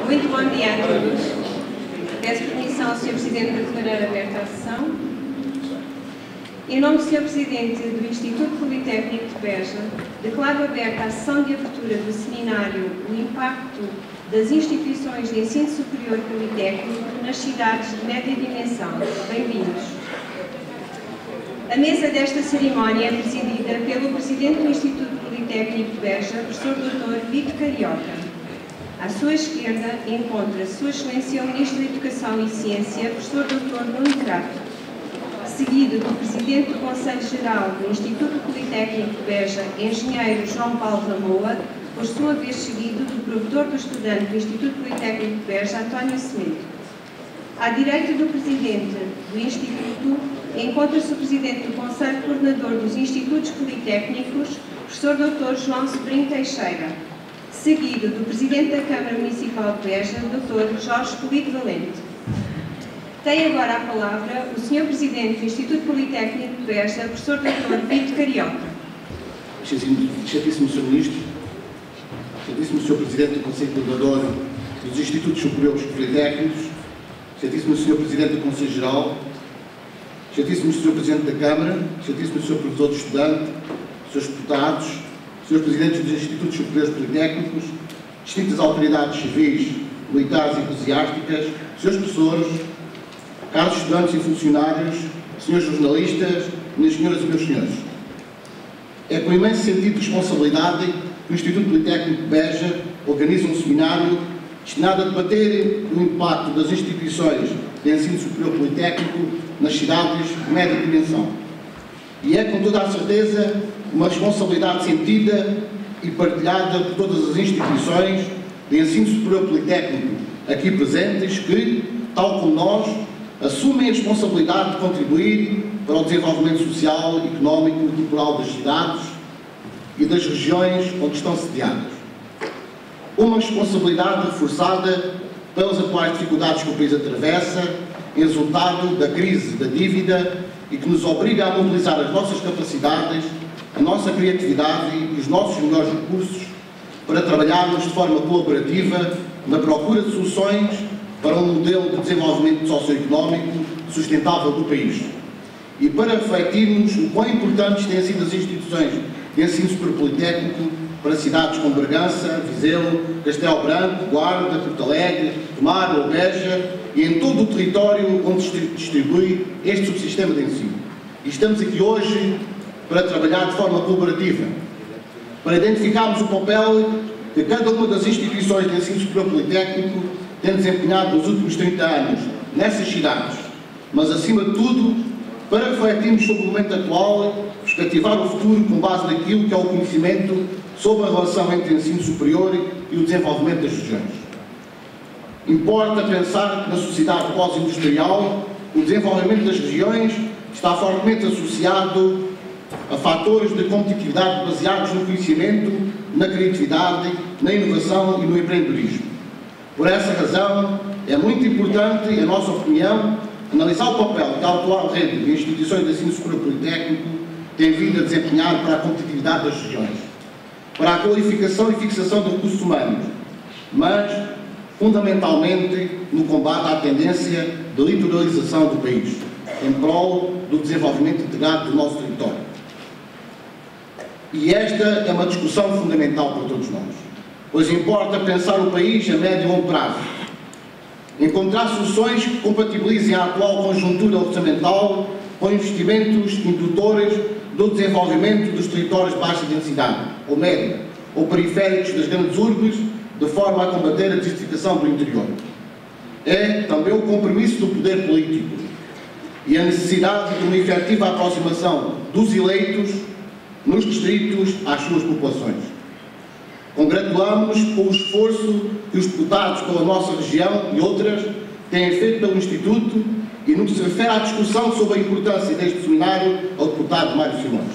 Muito bom dia a todos. Peço permissão ao Sr. Presidente para declarar aberta a sessão. Em nome do Sr. Presidente do Instituto Politécnico de Beja, declaro aberta a sessão de abertura do seminário O Impacto das Instituições de Ensino Superior Politécnico nas Cidades de Média Dimensão. Bem-vindos. A mesa desta cerimónia é presidida pelo Presidente do Instituto Politécnico de Beja, Professor Dr. Vítor Carioca. À sua esquerda encontra-se Sua Excelência o Ministro da Educação e Ciência, Professor Dr. Nuno Crato, seguido do Presidente do Conselho Geral do Instituto Politécnico de Beja, Engenheiro João Paulo Lamoa, por sua vez seguido do Provedor do Estudante do Instituto Politécnico de Beja, António Semedo. À direita do Presidente do Instituto encontra-se o Presidente do Conselho Coordenador dos Institutos Politécnicos, Professor Dr. João Sobrinho Teixeira, seguido do Presidente da Câmara Municipal de Beja, Dr. Jorge Polito Valente. Tem agora a palavra o Sr. Presidente do Instituto Politécnico de Beja, Professor Dr. Vítor Carioca. Excelentíssimo Sr. Ministro, excelentíssimo Sr. Presidente do Conselho Coordenador dos Institutos Superiores Politécnicos, excelentíssimo Sr. Presidente do Conselho Geral, excelentíssimo Sr. Presidente da Câmara, excelentíssimo Sr. Professor do Estudante, Srs. Deputados, Srs. Presidentes dos Institutos Superiores Politécnicos, distintas autoridades civis, militares e eclesiásticas, Srs. Professores, caros estudantes e funcionários, Srs. Jornalistas, minhas senhoras e meus senhores. É com imenso sentido de responsabilidade que o Instituto Politécnico de Beja organiza um seminário destinado a debater o impacto das instituições de ensino superior politécnico nas cidades de média dimensão. E é com toda a certeza uma responsabilidade sentida e partilhada por todas as instituições de ensino superior politécnico aqui presentes que, tal como nós, assumem a responsabilidade de contribuir para o desenvolvimento social, económico e cultural das cidades e das regiões onde estão sediadas. Uma responsabilidade reforçada pelas atuais dificuldades que o país atravessa, em resultado da crise da dívida e que nos obriga a mobilizar as nossas capacidades, a nossa criatividade e os nossos melhores recursos para trabalharmos de forma colaborativa na procura de soluções para um modelo de desenvolvimento socioeconómico sustentável do país. E para refletirmos o quão importantes têm sido as instituições de ensino superior politécnico para cidades como Bragança, Viseu, Castelo Branco, Guarda, Porto Alegre, Tomar ou Beja e em todo o território onde se distribui este subsistema de ensino. E estamos aqui hoje para trabalhar de forma colaborativa, para identificarmos o papel que cada uma das instituições de ensino superior politécnico tem desempenhado nos últimos 30 anos nessas cidades, mas acima de tudo para refletirmos sobre o momento atual, perspectivar o futuro com base naquilo que é o conhecimento sobre a relação entre o ensino superior e o desenvolvimento das regiões. Importa pensar que na sociedade pós-industrial o desenvolvimento das regiões está fortemente associado a fatores de competitividade baseados no conhecimento, na criatividade, na inovação e no empreendedorismo. Por essa razão, é muito importante, em nossa opinião, analisar o papel que a atual rede de instituições de ensino superior politécnico tem vindo a desempenhar para a competitividade das regiões, para a qualificação e fixação de recursos humanos, mas, fundamentalmente, no combate à tendência de litoralização do país, em prol do desenvolvimento integrado do nosso território. E esta é uma discussão fundamental para todos nós, pois importa pensar o país a médio e longo prazo, encontrar soluções que compatibilizem a atual conjuntura orçamental com investimentos indutores do desenvolvimento dos territórios de baixa densidade, ou média, ou periféricos das grandes urbes, de forma a combater a desertificação do interior. É também o compromisso do poder político e a necessidade de uma efetiva aproximação dos eleitos nos distritos às suas populações. Congratulamos com o esforço que os deputados pela nossa região e outras têm feito pelo Instituto e no que se refere à discussão sobre a importância deste seminário ao deputado Mário Simões.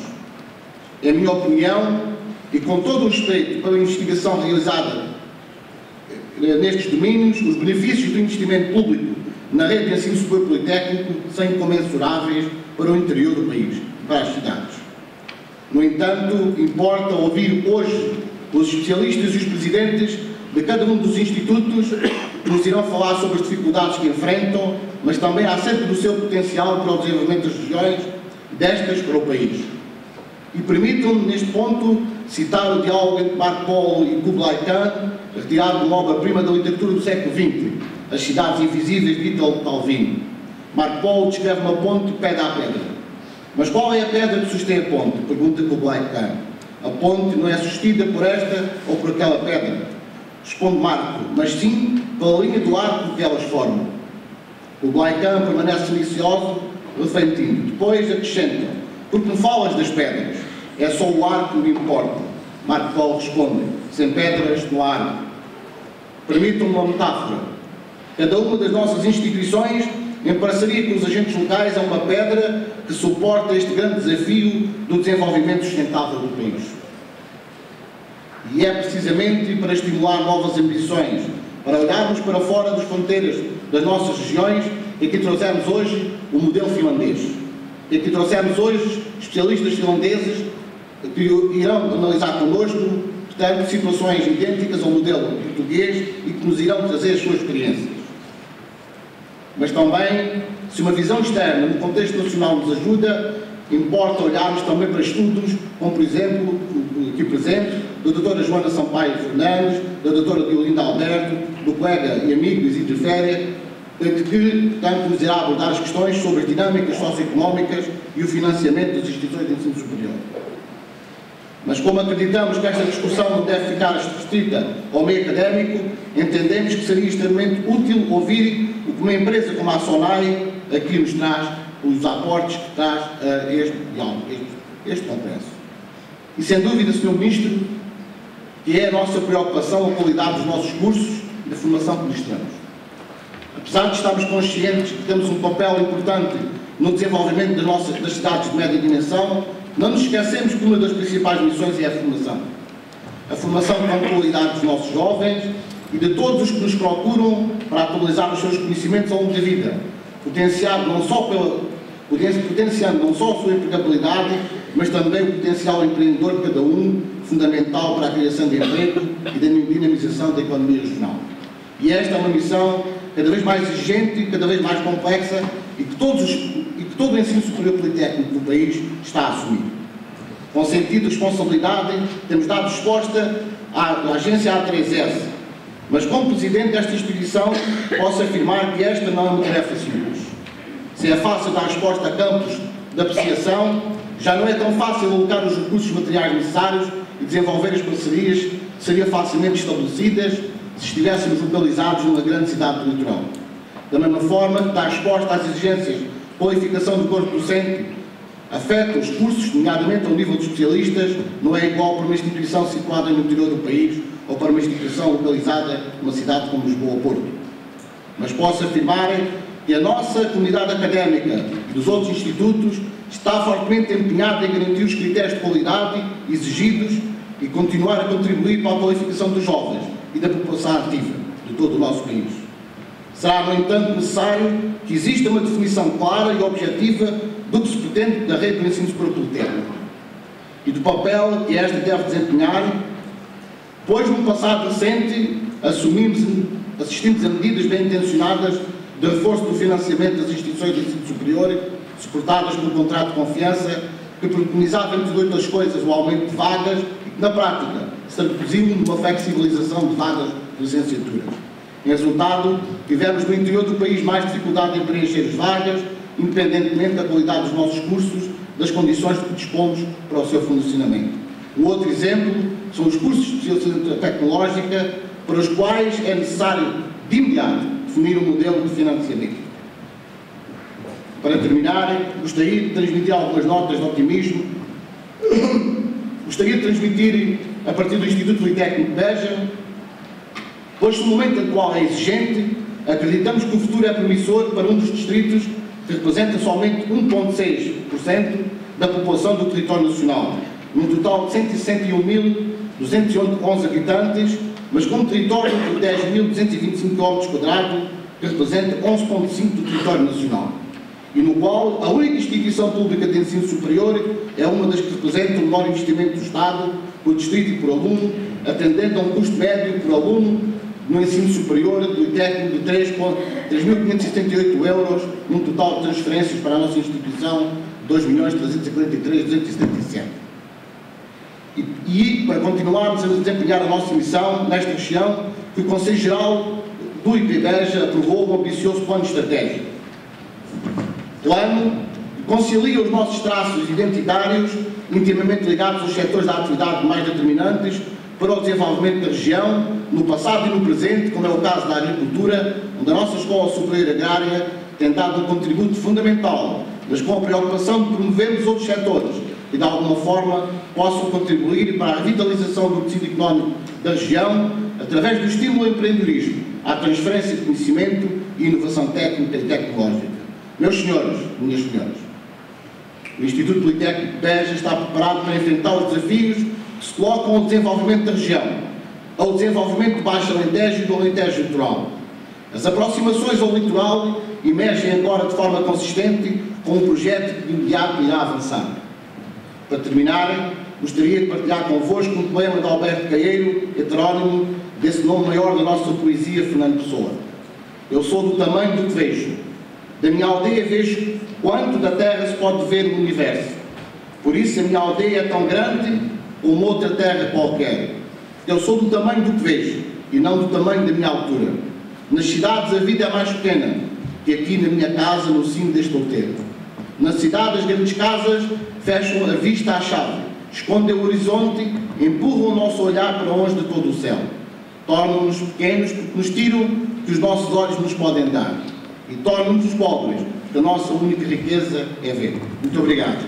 Em minha opinião, e com todo o respeito pela investigação realizada nestes domínios, os benefícios do investimento público na rede de ensino superior politécnico são incomensuráveis para o interior do país e para as cidades. No entanto, importa ouvir hoje os especialistas e os presidentes de cada um dos institutos, que nos irão falar sobre as dificuldades que enfrentam, mas também acerca do seu potencial para o desenvolvimento das regiões destas para o país. E permitam-me, neste ponto, citar o diálogo entre Marco Polo e Kublai Khan, retirado de uma obra-prima da literatura do século XX, As Cidades Invisíveis, de Italo Calvino. Marco Polo descreve uma ponte pedra a pedra. Mas qual é a pedra que sustém a ponte? Pergunta Kublai Khan. A ponte não é sustida por esta ou por aquela pedra. Responde Marco, mas sim pela linha do arco que elas formam. Kublai Khan permanece silencioso, refletindo. Depois acrescenta, porque me falas das pedras? É só o arco que me importa. Marco Polo responde, sem pedras não há arco. Permitam-me uma metáfora. Cada uma das nossas instituições, em parceria com os agentes locais, é uma pedra que suporta este grande desafio do desenvolvimento sustentável do país. E é precisamente para estimular novas ambições, para olharmos para fora das fronteiras das nossas regiões, que aqui trouxemos hoje o modelo finlandês. E aqui trouxemos hoje especialistas finlandeses que irão analisar connosco, portanto, situações idênticas ao modelo português e que nos irão trazer as suas experiências. Mas também, se uma visão externa no contexto nacional nos ajuda, importa olharmos também para estudos, como por exemplo, aqui presente, da doutora Joana Sampaio Fernandes, da doutora Diolinda Alberto, do colega e amigo Isidro Féria, que, portanto, nos irá abordar as questões sobre as dinâmicas socioeconómicas e o financiamento das instituições de ensino superior. Mas como acreditamos que esta discussão não deve ficar restrita ao meio académico, entendemos que seria extremamente útil ouvir o que uma empresa como a Sonai aqui nos traz, os aportes que traz a este congresso. E sem dúvida, Sr. Ministro, que é a nossa preocupação a qualidade dos nossos cursos e da formação que ministramos. Apesar de estarmos conscientes que temos um papel importante no desenvolvimento das cidades de média dimensão, não nos esquecemos que uma das principais missões é a formação. A formação com qualidade dos nossos jovens e de todos os que nos procuram para atualizar os seus conhecimentos ao longo da vida, potenciando não só a sua empregabilidade, mas também o potencial empreendedor de cada um, fundamental para a criação de emprego e da dinamização da economia regional. E esta é uma missão cada vez mais exigente e cada vez mais complexa e que todo o ensino superior politécnico do país está a assumir. Com sentido de responsabilidade, temos dado resposta à agência A3S, mas como Presidente desta instituição, posso afirmar que esta não é uma tarefa simples. Se é fácil dar resposta a campos de apreciação, já não é tão fácil alocar os recursos materiais necessários e desenvolver as parcerias que seriam facilmente estabelecidas se estivéssemos localizados numa grande cidade do litoral. Da mesma forma, dar resposta às exigências de qualificação do corpo docente afeta os cursos, nomeadamente ao nível de especialistas, não é igual para uma instituição situada no interior do país ou para uma instituição localizada numa cidade como Lisboa ou Porto. Mas posso afirmar que a nossa comunidade académica e dos outros institutos está fortemente empenhada em garantir os critérios de qualidade exigidos e continuar a contribuir para a qualificação dos jovens e da população ativa de todo o nosso país. Será, no entanto, necessário que exista uma definição clara e objetiva do que se pretende da rede do ensino superior politécnico e do papel que esta deve desempenhar, pois no passado recente assistimos a medidas bem intencionadas de reforço do financiamento das instituições de ensino superior, suportadas pelo contrato de confiança, que preconizava, entre outras coisas, o aumento de vagas e que, na prática, se traduziu numa flexibilização de vagas de licenciaturas. Em resultado, tivemos no interior do país mais dificuldade em preencher as vagas, independentemente da qualidade dos nossos cursos, das condições de que dispomos para o seu funcionamento. Um outro exemplo são os cursos de especialização tecnológica, para os quais é necessário, de imediato, definir um modelo de financiamento. Para terminar, gostaria de transmitir algumas notas de otimismo. Gostaria de transmitir, a partir do Instituto Politécnico de Beja, pois se o momento atual é exigente, acreditamos que o futuro é promissor para um dos distritos que representa somente 1,6% da população do território nacional, num total de 161.211 habitantes, mas com um território de 10.225 km², que representa 11,5% do território nacional, e no qual a única instituição pública de ensino superior é uma das que representa o menor investimento do Estado, por distrito e por aluno, atendendo a um custo médio por aluno no ensino superior do técnico de 3.578 euros, num total de transferências para a nossa instituição de 2.343.277. E para continuarmos a desempenhar a nossa missão nesta região, que o Conselho Geral do IPBEJA aprovou um ambicioso plano estratégico. Plano que concilia os nossos traços identitários, intimamente ligados aos setores da atividade mais determinantes para o desenvolvimento da região, no passado e no presente, como é o caso da agricultura, onde a nossa Escola Superior Agrária tem dado um contributo fundamental, mas com a preocupação de promover os outros setores que, de alguma forma, possam contribuir para a revitalização do tecido económico da região, através do estímulo ao empreendedorismo, à transferência de conhecimento e inovação técnica e tecnológica. Meus senhores, minhas senhoras, o Instituto Politécnico de Beja está preparado para enfrentar os desafios que se colocam ao desenvolvimento da região, ao desenvolvimento do Baixo Alentejo e do Alentejo Litoral. As aproximações ao litoral emergem agora de forma consistente com um projeto que de imediato irá avançar. Para terminar, gostaria de partilhar convosco um poema de Alberto Caeiro, heterónimo desse nome maior da nossa poesia, Fernando Pessoa. Eu sou do tamanho do que vejo. Da minha aldeia vejo quanto da terra se pode ver no universo. Por isso a minha aldeia é tão grande como outra terra qualquer. Eu sou do tamanho do que vejo e não do tamanho da minha altura. Nas cidades a vida é mais pequena que aqui na minha casa, no cimo deste outeiro. Na cidade as grandes casas fecham a vista à chave, escondem o horizonte, empurram o nosso olhar para longe de todo o céu. Tornam-nos pequenos porque nos tiram o que os nossos olhos nos podem dar. E tornam-nos os pobres, porque a nossa única riqueza é ver. Muito obrigado.